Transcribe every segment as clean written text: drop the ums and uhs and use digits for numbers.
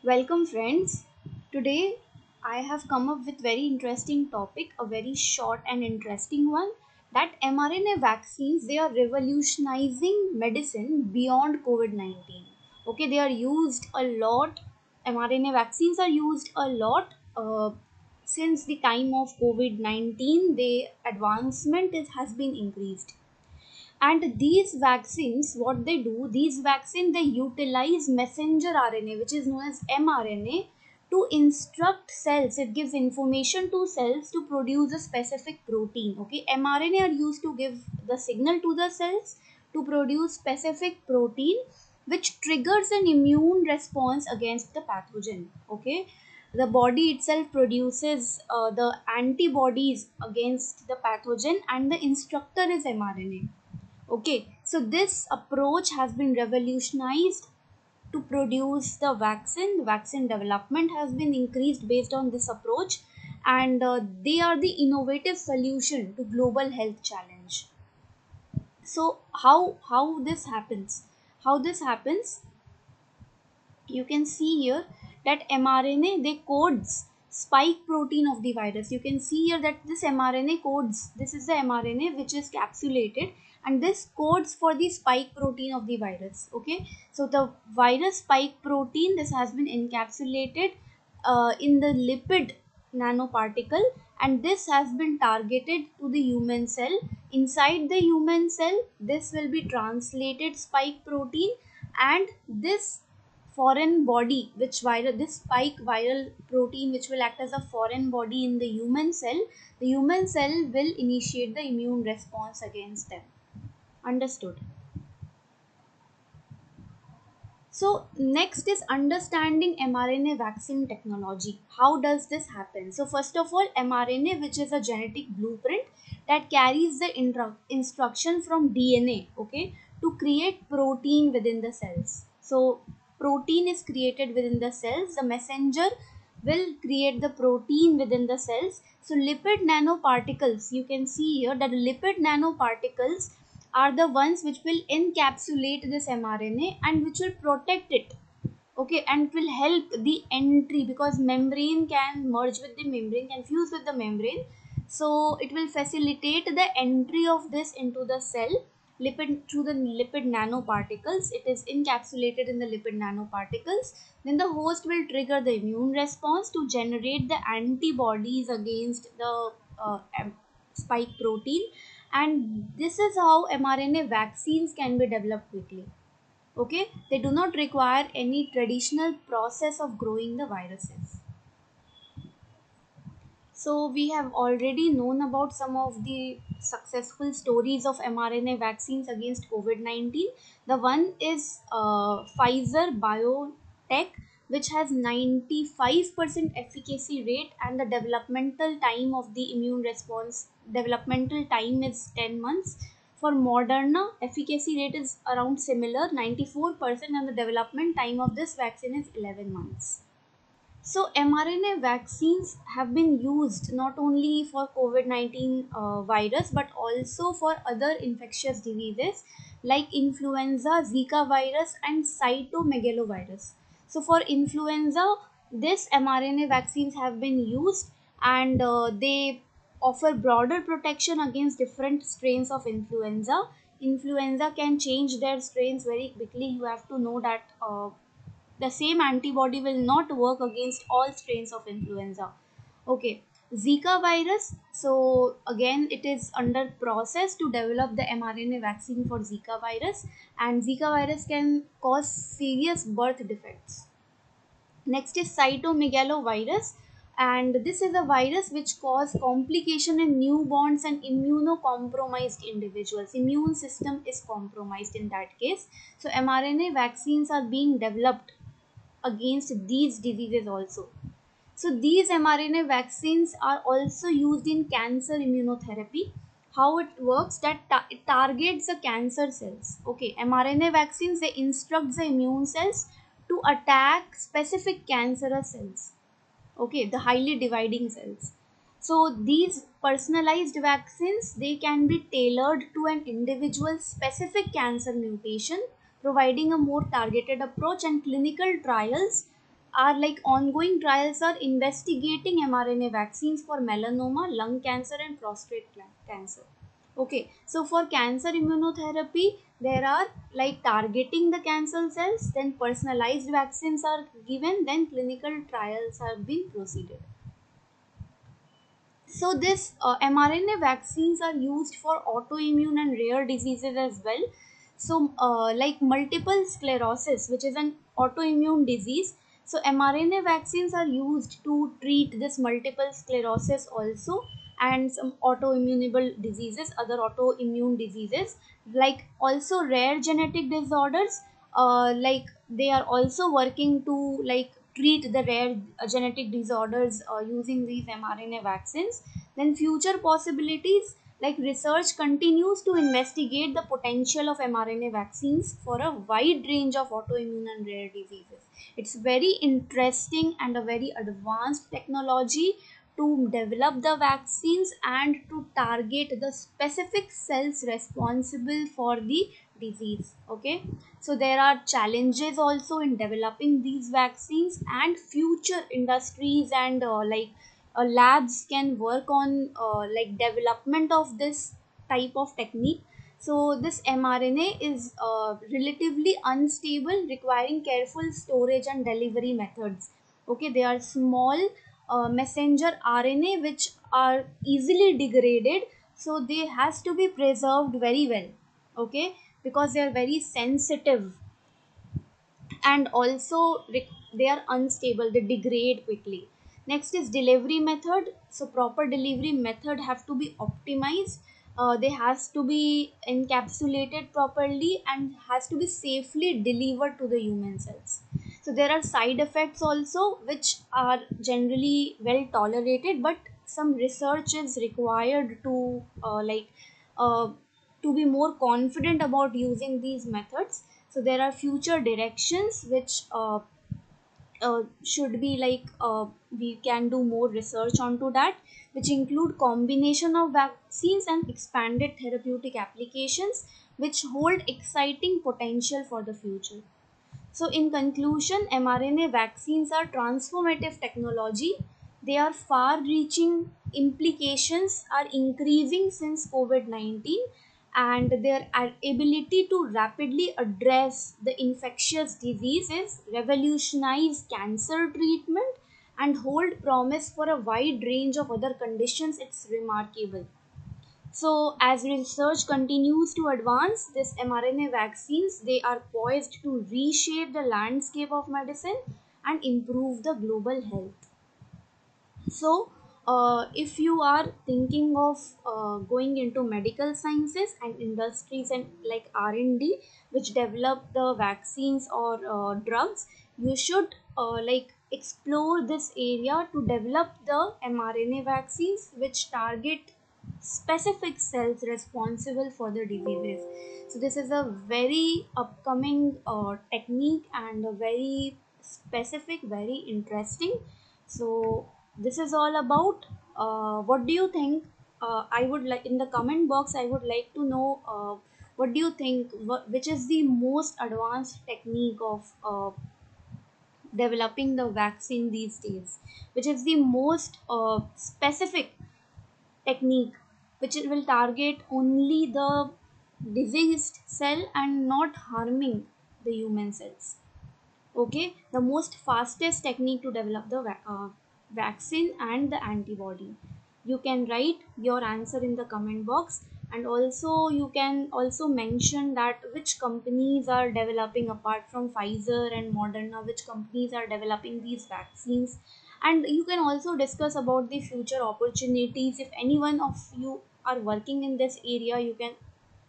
Welcome friends. Today I have come up with very interesting topic, a very short and interesting one, that mRNA vaccines, they are revolutionizing medicine beyond COVID-19. Okay, they are used a lot. mRNA vaccines are used a lot since the time of COVID-19. The advancement has been increased, and these vaccines, what they do, these vaccine, they utilize messenger RNA, which is known as mRNA, to instruct cells. It gives information to cells to produce a specific protein. Okay, mRNA are used to give the signal to the cells to produce specific protein, which triggers an immune response against the pathogen. Okay, the body itself produces the antibodies against the pathogen, and the instructor is mRNA. Okay, so this approach has been revolutionized to produce the vaccine. The vaccine development has been increased based on this approach, and they are the innovative solution to global health challenge. So how this happens? How this happens? You can see here that mRNA, they codes spike protein of the virus. You can see here that this mRNA codes, this is the mRNA which is capsulated, and this codes for the spike protein of the virus. Okay, so the virus spike protein, this has been encapsulated in the lipid nanoparticle, and this has been targeted to the human cell. Inside the human cell, this will be translated spike protein, and this foreign body, which viral, this spike viral protein, which will act as a foreign body in the human cell, the human cell will initiate the immune response against them. Understood? So next is understanding mRNA vaccine technology. How does this happen? So first of all, mRNA, which is a genetic blueprint that carries the instruction from DNA, okay, to create protein within the cells. So protein is created within the cells. The messenger will create the protein within the cells. So lipid nanoparticles, you can see here that the lipid nanoparticles are the ones which will encapsulate this mRNA and which will protect it. Okay, and it will help the entry, because membrane can merge with the membrane, can fuse with the membrane. So it will facilitate the entry of this into the cell, lipid, through the lipid nanoparticles. It is encapsulated in the lipid nanoparticles. Then the host will trigger the immune response to generate the antibodies against the spike protein, and this is how mRNA vaccines can be developed quickly. Okay, they do not require any traditional process of growing the viruses. So we have already known about some of the successful stories of mRNA vaccines against COVID-19. The one is Pfizer BioNTech, which has 95% efficacy rate, and the developmental time of the immune response, developmental time is 10 months. For Moderna, efficacy rate is around similar, 94%, and the development time of this vaccine is 11 months. So, mRNA vaccines have been used not only for COVID-19 virus, but also for other infectious diseases like influenza, Zika virus, and cytomegalovirus. So, for influenza, this mRNA vaccines have been used, and they offer broader protection against different strains of influenza. Influenza can change their strains very quickly. You have to know that the same antibody will not work against all strains of influenza. Okay, Zika virus. So again, it is under process to develop the mRNA vaccine for Zika virus, and Zika virus can cause serious birth defects. Next is cytomegalovirus, and this is a virus which cause complication in newborns and immunocompromised individuals. Immune system is compromised in that case. So mRNA vaccines are being developed against these diseases also. So these mRNA vaccines are also used in cancer immunotherapy. How it works, that it targets the cancer cells. Okay, mRNA vaccines, they instruct the immune cells to attack specific cancerous cells. Okay, the highly dividing cells. So these personalized vaccines, they can be tailored to an individual specific cancer mutation, providing a more targeted approach, and clinical trials are like ongoing trials are investigating mRNA vaccines for melanoma, lung cancer, and prostate cancer. Okay, so for cancer immunotherapy, there are like targeting the cancer cells, then personalized vaccines are given, then clinical trials are being proceeded. So this mRNA vaccines are used for autoimmune and rare diseases as well. So like multiple sclerosis, which is an autoimmune disease. So mRNA vaccines are used to treat this multiple sclerosis also, and some autoimmune diseases, other autoimmune diseases, like also rare genetic disorders. Like they are also working to like treat the rare genetic disorders using these mRNA vaccines. Then future possibilities, like research continues to investigate the potential of mRNA vaccines for a wide range of autoimmune and rare diseases. It's very interesting and a very advanced technology to develop the vaccines and to target the specific cells responsible for the disease. Okay, so there are challenges also in developing these vaccines, and future industries and labs can work on like development of this type of technique. So this mRNA is relatively unstable, requiring careful storage and delivery methods. Okay, they are small messenger RNA which are easily degraded, so they has to be preserved very well. Okay, because they are very sensitive, and also they are unstable, they degrade quickly. Next is delivery method. So proper delivery method have to be optimized. They has to be encapsulated properly and has to be safely delivered to the human cells. So there are side effects also which are generally well tolerated, but some research is required to uh, to be more confident about using these methods. So there are future directions which should be like we can do more research onto that, which include combination of vaccines and expanded therapeutic applications, which hold exciting potential for the future. So, in conclusion, mRNA vaccines are transformative technology. Their far reaching implications are increasing since COVID 19, and their ability to rapidly address the infectious diseases, revolutionize cancer treatment, and hold promise for a wide range of other conditions. It's remarkable. So, as research continues to advance, this mRNA vaccines they are poised to reshape the landscape of medicine and improve the global health. So, if you are thinking of going into medical sciences and industries and like R&D, which develop the vaccines or drugs, you should like explore this area to develop the mRNA vaccines which target specific cells responsible for the diseases. So this is a very upcoming technique and a very specific, very interesting. So this is all about what do you think. I would like in the comment box I would like to know what do you think, which is the most advanced technique of developing the vaccine these days, which is the most specific technique which it will target only the diseased cell and not harming the human cells. Okay, the most fastest technique to develop the vaccine and the antibody. You can write your answer in the comment box, and also you can also mention that which companies are developing apart from Pfizer and Moderna, which companies are developing these vaccines. And you can also discuss about the future opportunities. If any one of you are working in this area, you can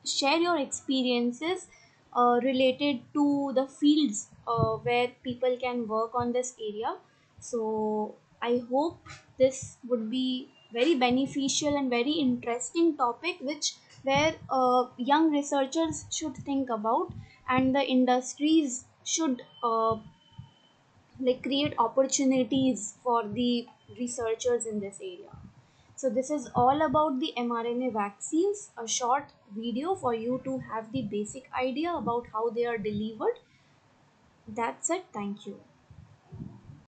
share your experiences related to the fields where people can work on this area. So I hope this would be very beneficial and very interesting topic which where young researchers should think about, and the industries should like create opportunities for the researchers in this area. So this is all about the mRNA vaccines, a short video for you to have the basic idea about how they are delivered. That's it. Thank you.